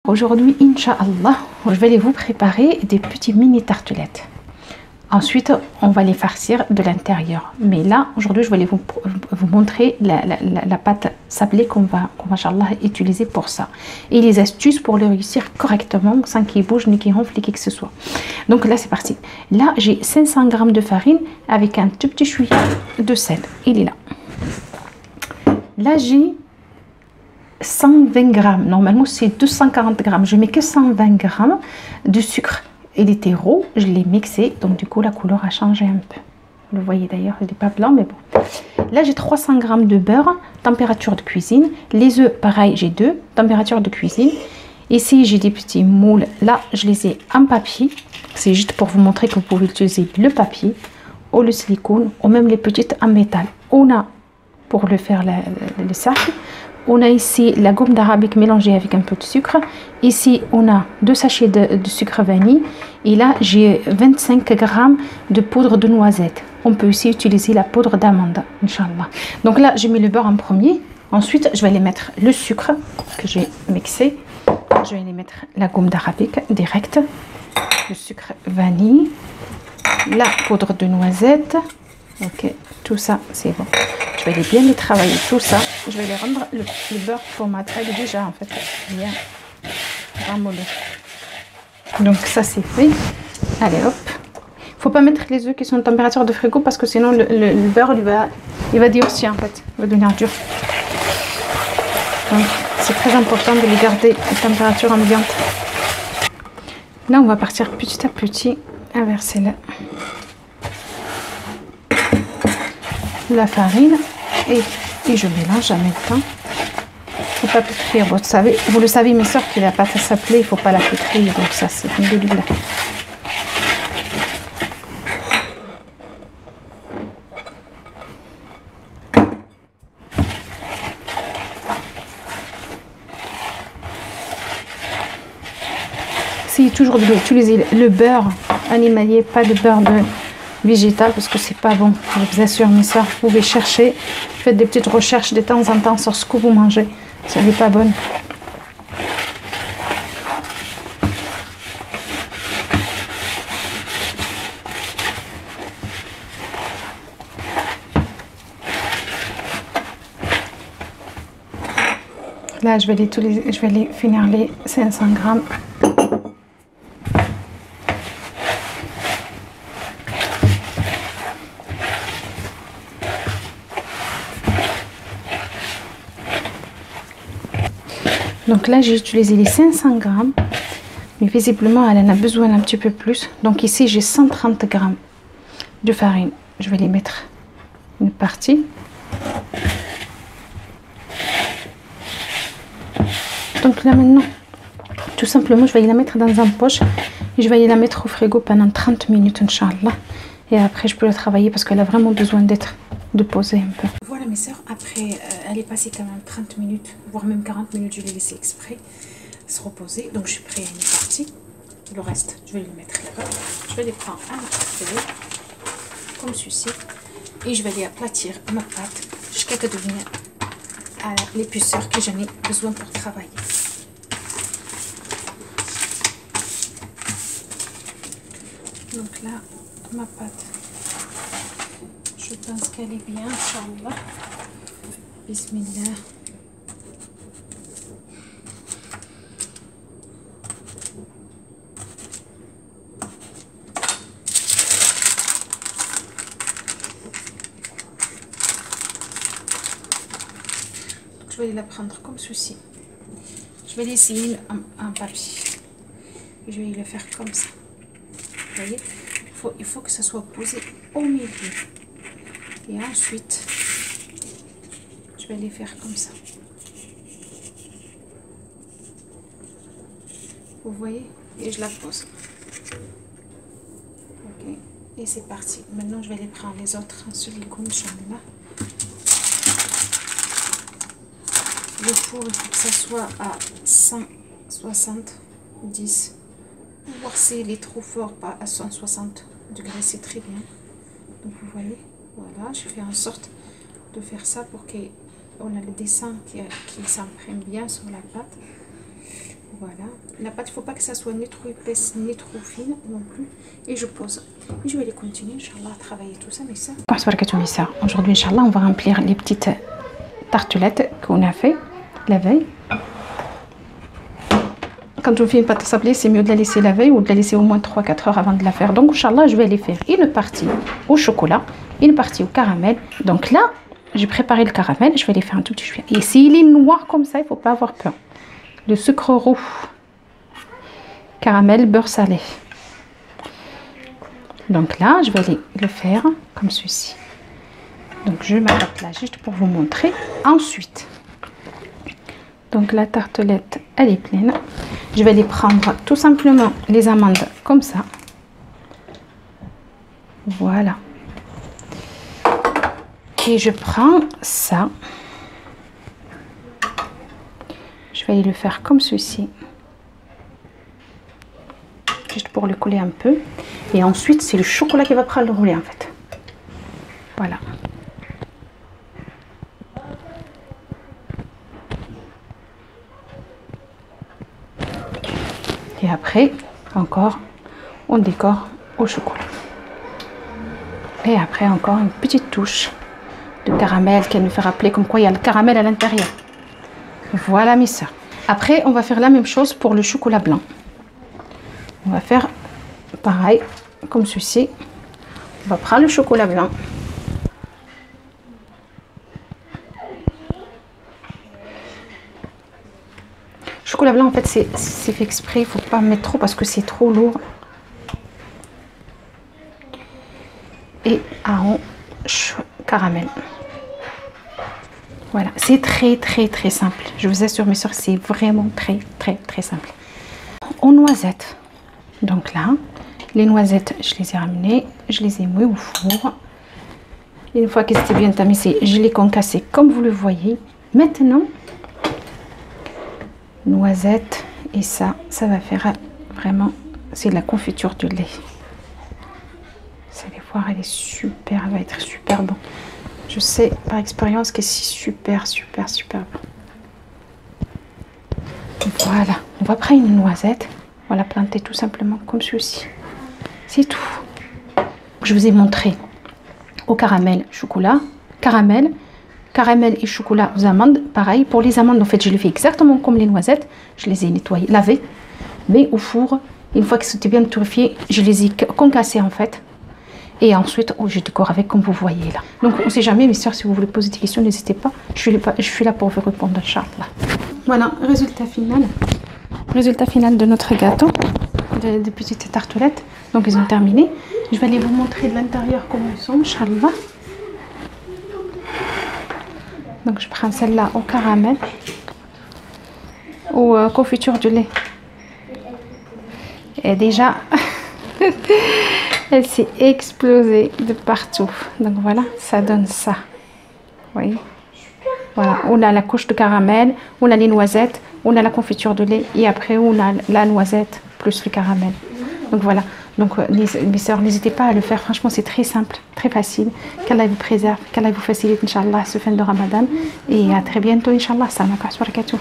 Aujourd'hui, Inch'Allah, je vais vous préparer des petits mini tartelettes. Ensuite, on va les farcir de l'intérieur. Mais là, aujourd'hui, je vais vous montrer la pâte sablée qu'on va, Inch'Allah, utiliser pour ça. Et les astuces pour le réussir correctement, sans qu'il bouge, ni qu'il ronfle, ni qui que ce soit. Donc là, c'est parti. Là, j'ai 500 g de farine avec un tout petit chouïa de sel. Il est là. Là, j'ai 120 g. Normalement, c'est 240 g. Je mets que 120 g de sucre. Il était roux, je l'ai mixé, donc du coup la couleur a changé un peu. Vous le voyez d'ailleurs, il n'est pas blanc, mais bon. Là, j'ai 300 g de beurre, température de cuisine. Les œufs, pareil, j'ai 2, température de cuisine. Ici, j'ai des petits moules. Là, je les ai en papier. C'est juste pour vous montrer que vous pouvez utiliser le papier ou le silicone ou même les petites en métal. On a, pour le faire le cercle, on a ici la gomme d'arabique mélangée avec un peu de sucre. Ici, on a 2 sachets de sucre vanille. Et là, j'ai 25 g de poudre de noisette. On peut aussi utiliser la poudre d'amande, Inch'Allah. Donc là, j'ai mis le beurre en premier. Ensuite, je vais aller mettre le sucre que j'ai mixé. Je vais aller mettre la gomme d'arabique direct. Le sucre vanille. La poudre de noisette. Ok, tout ça, c'est bon. Je vais aller bien les travailler, tout ça. Je vais les rendre le beurre pommade déjà, en fait, bien ramolli. Donc ça, c'est fait. Allez, hop. Il faut pas mettre les œufs qui sont en température de frigo parce que sinon le beurre, il va durcir, en fait. Il va devenir dur. Donc, c'est très important de les garder à température ambiante. Là, on va partir petit à petit à verser la farine et je mélange en même temps. Il ne faut pas pétrir. Vous le savez, mes soeurs, que la pâte à sablée, il ne faut pas la pétrir. Donc ça, c'est une de l'huile. Essayez toujours d'utiliser le beurre animalier, pas de beurre végétal, parce que c'est pas bon. Je vous assure, mes soeurs, vous pouvez chercher, faites des petites recherches de temps en temps sur ce que vous mangez. Ça n'est pas bon. Là, je vais les finir les 500 g. Donc là, j'ai utilisé les 500 g, mais visiblement, elle en a besoin un petit peu plus. Donc ici, j'ai 130 g de farine. Je vais les mettre une partie. Donc là, maintenant, tout simplement, je vais la mettre dans une poche et je vais la mettre au frigo pendant 30 minutes, Inch'Allah. Et après, je peux la travailler parce qu'elle a vraiment besoin de poser un peu. Voilà mes soeurs, après elle est passée quand même 30 minutes, voire même 40 minutes, je l'ai laissé exprès se reposer. Donc je suis prête, elle est partie. Le reste, je vais le mettre là-bas. Je vais les prendre à la comme ceci. Et je vais les aplatir ma pâte jusqu'à que devienne l'épaisseur que j'en ai besoin pour travailler. Donc là, ma pâte, je pense qu'elle est bien, Inch'Allah. Bismillah. Donc, je vais la prendre comme ceci. Je vais l'essayer en papier. Et je vais le faire comme ça. Vous voyez, il faut que ça soit posé au milieu. Et ensuite, je vais les faire comme ça. Vous voyez? Et je la pose. Ok. Et c'est parti. Maintenant, je vais les prendre les autres en silicone, Inch'Allah. Le four, il faut que ça soit à 170. Voir s'il est trop fort, pas à 160 degrés, c'est très bien. Donc vous voyez, voilà, je fais en sorte de faire ça pour qu'on a le dessin qui s'imprime bien sur la pâte. Voilà, la pâte, il ne faut pas que ça soit ni trop épaisse ni trop fine non plus. Et je pose. Et je vais les continuer, Inch'Allah, à travailler tout ça, mais ça. Aujourd'hui, Inch'Allah, on va remplir les petites tartelettes qu'on a fait la veille. Quand on fait une pâte à sablé, c'est mieux de la laisser la veille ou de la laisser au moins 3-4 heures avant de la faire. Donc, Inch'Allah, je vais les faire une partie au chocolat, une partie au caramel. Donc là, j'ai préparé le caramel, je vais les faire un tout petit peu. Et s'il est noir comme ça, il ne faut pas avoir peur. Le sucre roux, caramel, beurre salé. Donc là, je vais le faire comme ceci. Donc je m'adapte là juste pour vous montrer. Ensuite, donc la tartelette, elle est pleine. Je vais les prendre tout simplement les amandes comme ça. Voilà. Et je prends ça. Je vais le faire comme ceci. Juste pour le coller un peu. Et ensuite, c'est le chocolat qui va prendre le rouler en fait. Voilà. Et après, encore, on décore au chocolat. Et après, encore une petite touche de caramel qui nous fait rappeler comme quoi il y a le caramel à l'intérieur. Voilà mes soeurs. Après, on va faire la même chose pour le chocolat blanc. On va faire pareil, comme ceci. On va prendre le chocolat blanc. Chocolat blanc, en fait, c'est fait exprès. Il ne faut pas mettre trop parce que c'est trop lourd. Et marron caramel. Voilà, c'est très simple. Je vous assure mes soeurs, c'est vraiment très simple. Aux noisettes. Donc là, les noisettes, je les ai ramenées, je les ai mouillées au four. Et une fois qu'elles étaient bien tamisées, je les concassées comme vous le voyez. Maintenant, noisettes et ça va faire vraiment, c'est de la confiture de lait. Vous allez voir, elle est super, elle va être super bon. Je sais par expérience que c'est super bon. Voilà, on va prendre une noisette, on va la planter tout simplement comme ceci. C'est tout. Je vous ai montré au caramel, chocolat, caramel et chocolat aux amandes. Pareil, pour les amandes, en fait, je les fais exactement comme les noisettes. Je les ai nettoyées, lavées, mais au four, une fois que c'était bien torréfié, je les ai concassées en fait. Et ensuite, je décore avec comme vous voyez là. Donc, on ne sait jamais, mes soeurs, si vous voulez poser des questions, n'hésitez pas. Je suis là pour vous répondre, Inch'Allah. Voilà, résultat final. Résultat final de notre gâteau, des petites tartelettes. Donc, ils ont terminé. Je vais aller vous montrer de l'intérieur comment ils sont, Inch'Allah. Donc, je prends celle-là au caramel, ou confiture de lait. Et déjà... Elle s'est explosée de partout. Donc voilà, ça donne ça. Vous voyez? Voilà, on a la couche de caramel, on a les noisettes, on a la confiture de lait et après on a la noisette plus le caramel. Donc voilà. Donc mes soeurs, n'hésitez pas à le faire. Franchement, c'est très simple, très facile. Qu'Allah vous préserve, qu'Allah vous facilite, Inch'Allah, ce fin de Ramadan. Et à très bientôt, Inch'Allah. Salam alaikum wa barakatuh.